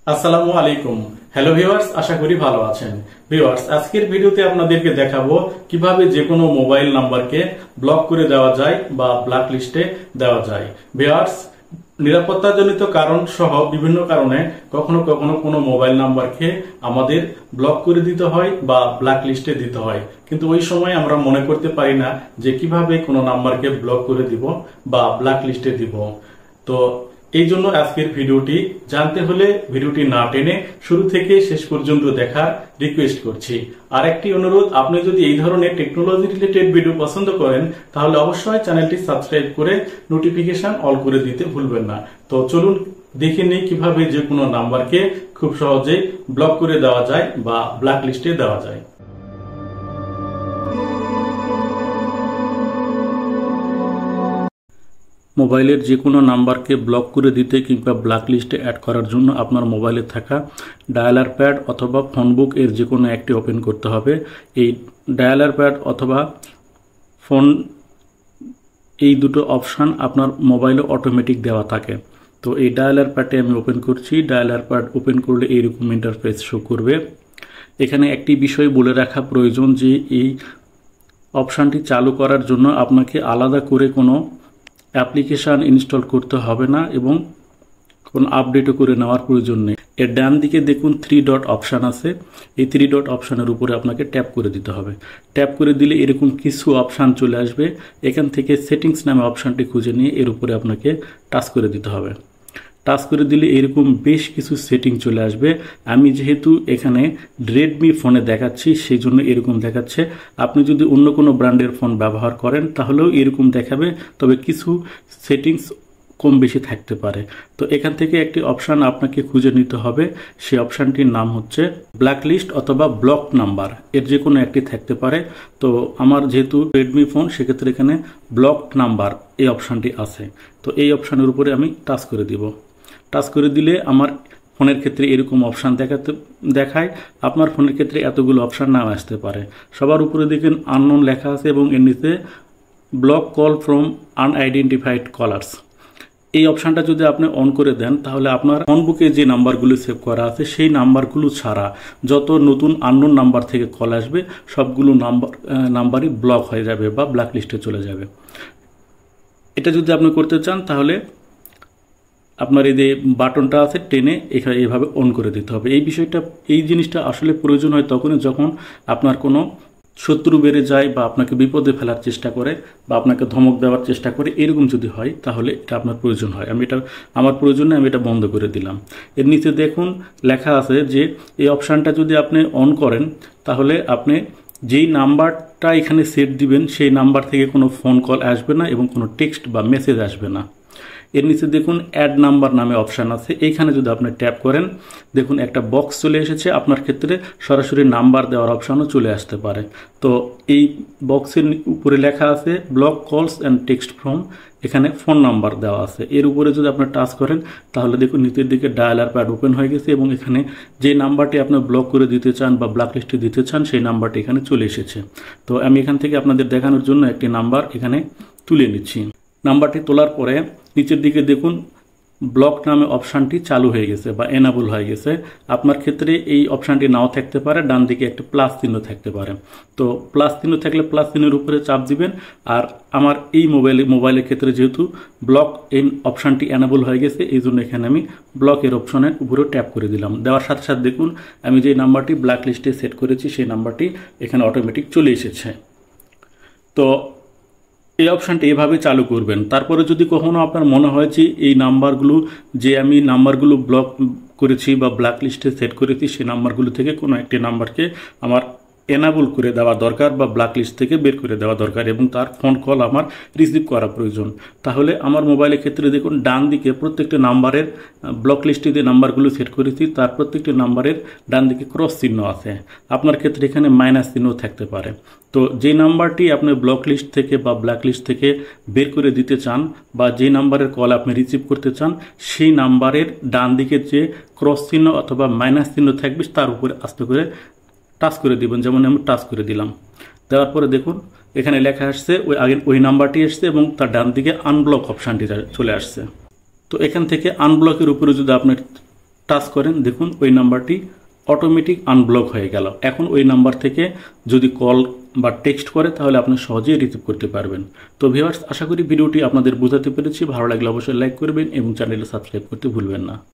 আসসালামু আলাইকুম। Hello viewers, আশা করি ভালো আছেন। ভিউয়ার্স, আজকের ভিডিওতে আপনাদেরকে দেখাবো কিভাবে যে কোনো মোবাইল নাম্বারকে ব্লক করে দেওয়া যায় বা ব্ল্যাক লিস্টে দেওয়া যায়। ভিউয়ার্স, নিরাপত্তাজনিত কারণ সহ বিভিন্ন কারণে কখনো কখনো কোনো মোবাইল নাম্বারকে আমাদের ব্লক করে দিতে হয় বা ব্ল্যাক লিস্টে দিতে হয়, কিন্তু ওই সময় আমরা মনে করতে পারি না যে কিভাবে কোনো নাম্বারকে ব্লক করে দিব বা ব্ল্যাক লিস্টে দিব। তো এই জন্য আজকের ভিডিওটি জানতে হলে ভিডিওটি না টেনে শুরু থেকে শেষ পর্যন্ত দেখার রিকোয়েস্ট করছি। আর একটি অনুরোধ, আপনি যদি এই ধরনের টেকনোলজি রিলেটেড ভিডিও পছন্দ করেন তাহলে অবশ্যই চ্যানেলটি সাবস্ক্রাইব করে নোটিফিকেশন অল করে দিতে ভুলবেন না। তো চলুন দেখে নিই কিভাবে যে কোনো নাম্বারকে খুব সহজেই ব্লক করে দেওয়া যায় বা ব্ল্যাক লিস্টে দেওয়া যায়। মোবাইলের যে কোনো নাম্বারকে ব্লক করে দিতে কিংবা ব্ল্যাক লিস্টে অ্যাড করার জন্য আপনার মোবাইলে থাকা ডায়ালার প্যাড অথবা ফোনবুক এর যে কোনো একটি ওপেন করতে হবে। এই ডায়ালার প্যাড অথবা ফোন, এই দুটো অপশান আপনার মোবাইলে অটোমেটিক দেওয়া থাকে। তো এই ডায়ালার প্যাডে আমি ওপেন করছি। ডায়ালার প্যাড ওপেন করলে এইরকম ইন্টারফেস শো করবে। এখানে একটি বিষয় বলে রাখা প্রয়োজন যে এই অপশানটি চালু করার জন্য আপনাকে আলাদা করে কোনো অ্যাপ্লিকেশান ইনস্টল করতে হবে না এবং কোনো আপডেটও করে নেওয়ার প্রয়োজন নেই। এর ডান দিকে দেখুন 3 ডট অপশান আছে। এই 3 ডট অপশানের উপরে আপনাকে ট্যাপ করে দিতে হবে। ট্যাপ করে দিলে এরকম কিছু অপশান চলে আসবে। এখান থেকে সেটিংস নামে অপশানটি খুঁজে নিয়ে এর উপরে আপনাকে টাচ করে দিতে হবে। টাচ করে দিলে এরকম বেশ কিছু সেটিং চলে আসবে। আমি যেহেতু এখানে রেডমি ফোনে দেখাচ্ছি সেই জন্য এরকম দেখাচ্ছে। আপনি যদি অন্য কোনো ব্র্যান্ডের ফোন ব্যবহার করেন তাহলেও এরকম দেখাবে, তবে কিছু সেটিংস কম বেশি থাকতে পারে। তো এখান থেকে একটি অপশান আপনাকে খুঁজে নিতে হবে। সেই অপশানটির নাম হচ্ছে ব্ল্যাক লিস্ট অথবা ব্লক নাম্বার, এর যে কোনো একটি থাকতে পারে। তো আমার যেহেতু রেডমি ফোন, সেক্ষেত্রে এখানে ব্লক নাম্বার এই অপশানটি আছে। তো এই অপশানের উপরে আমি টাচ করে দিব। টাচ করে দিলে আমার ফোনের ক্ষেত্রে এরকম অপশান দেখায়। আপনার ফোনের ক্ষেত্রে এতগুলো অপশান নাও আসতে পারে। সবার উপরে দেখেন আননোন লেখা আছে এবং এর নিচে block call from unidentified collars. এই অপশানটা যদি আপনি অন করে দেন তাহলে আপনার ফোনবুকে যে নাম্বারগুলো সেভ করা আছে সেই নাম্বারগুলো ছাড়া যত নতুন আননোন নাম্বার থেকে কল আসবে সবগুলো নাম্বারই ব্লক হয়ে যাবে বা ব্ল্যাক লিস্টে চলে যাবে। এটা যদি আপনি করতে চান তাহলে আপনার এই যে বাটনটা আছে টেনে এখানে এইভাবে অন করে দিতে হবে। এই জিনিসটা আসলে প্রয়োজন হয় তখনই যখন আপনার কোনো শত্রু বেড়ে যায় বা আপনাকে বিপদে ফেলার চেষ্টা করে বা আপনাকে ধমক দেওয়ার চেষ্টা করে, এরকম যদি হয় তাহলে এটা আপনার প্রয়োজন হয়। আমার প্রয়োজনে আমি এটা বন্ধ করে দিলাম। এর নিচে দেখুন লেখা আছে যে এই অপশানটা যদি আপনি অন করেন তাহলে আপনি যেই নাম্বারটা এখানে সেট দিবেন সেই নাম্বার থেকে কোনো ফোন কল আসবে না এবং কোনো টেক্সট বা মেসেজ আসবে না। এর নিচে দেখুন অ্যাড নাম্বার নামে অপশান আছে। এইখানে যদি আপনি ট্যাপ করেন দেখুন একটা বক্স চলে এসেছে। আপনার ক্ষেত্রে সরাসরি নাম্বার দেওয়ার অপশানও চলে আসতে পারে। তো এই বক্সের উপরে লেখা আছে ব্লক কলস অ্যান্ড টেক্সট ফ্রম, এখানে ফোন নাম্বার দেওয়া আছে। এর উপরে যদি আপনি টাচ করেন তাহলে দেখুন নিচের দিকে ডায়ালার প্যাড ওপেন হয়ে গেছে এবং এখানে যে নাম্বারটি আপনি ব্লক করে দিতে চান বা ব্ল্যাক লিস্টে দিতে চান সেই নাম্বারটি এখানে চলে এসেছে। তো আমি এখান থেকে আপনাদের দেখানোর জন্য একটি নাম্বার এখানে তুলে নিচ্ছি। নাম্বারটি তোলার পরে নিচের দিকে দেখুন ব্লক নামে অপশানটি চালু হয়ে গেছে বা এনাবল হয়ে গেছে। আপনার ক্ষেত্রে এই অপশানটি নাও থাকতে পারে, ডান দিকে একটা প্লাস চিহ্ন থাকতে পারে। তো প্লাস চিহ্ন থাকলে প্লাস চিহ্নের উপরে চাপ দিবেন। আর আমার এই মোবাইলের ক্ষেত্রে যেহেতু ব্লক এই অপশানটি এনাবল হয়ে গেছে এই জন্য এখানে আমি ব্লকের অপশনের উপরে ট্যাপ করে দিলাম। দেওয়ার সাথে সাথে দেখুন আমি যে নাম্বারটি ব্ল্যাক লিস্টে সেট করেছি সেই নাম্বারটি এখানে অটোমেটিক চলে এসেছে। তো এই অপশানটি এভাবে চালু করবেন। তারপরে যদি কখনো আপনার মনে হয় যে এই আমি নাম্বারগুলো ব্লক করেছি বা ব্ল্যাক লিস্টে সেট করেছি সেই নাম্বারগুলো থেকে কোনো একটি নাম্বারকে আমার এনাবল করে দেওয়া দরকার বা ব্ল্যাক লিস্ট থেকে বের করে দেওয়া দরকার এবং তার ফোন কল আমার রিসিভ করা প্রয়োজন, তাহলে আমার মোবাইলের ক্ষেত্রে দেখুন ডান দিকে প্রত্যেকটি নাম্বারের ব্লক লিস্টে যে নাম্বারগুলো সেট করেছি তার প্রত্যেকটি নাম্বারের ডান দিকে ক্রস চিহ্ন আছে। আপনার ক্ষেত্রে এখানে মাইনাস চিহ্ন থাকতে পারে। তো যে নাম্বারটি আপনি ব্লক লিস্ট থেকে বা ব্ল্যাক লিস্ট থেকে বের করে দিতে চান বা যে নাম্বারের কল আপনি রিসিভ করতে চান সেই নাম্বারের ডান দিকে যে ক্রস চিহ্ন অথবা মাইনাস চিহ্ন থাকবে তার উপরে আস্তে করে টাচ করে দিবেন। যেমন আমি টাচ করে দিলাম। দেওয়ার পরে দেখুন এখানে লেখা আসছে ওই নাম্বারটি আসছে এবং তার ডান দিকে আনব্লক অপশানটি চলে আসছে। তো এখান থেকে আনব্লকের উপরে যদি আপনি টাচ করেন, দেখুন ওই নাম্বারটি অটোমেটিক আনব্লক হয়ে গেল। এখন ওই নাম্বার থেকে যদি কল বা টেক্সট করে তাহলে আপনি সহজেই রিসিভ করতে পারবেন। তো ভিউয়ার্স, আশা করি ভিডিওটি আপনাদের বোঝাতে পেরেছি। ভালো লাগলে অবশ্যই লাইক করবেন এবং চ্যানেলটি সাবস্ক্রাইব করতে ভুলবেন না।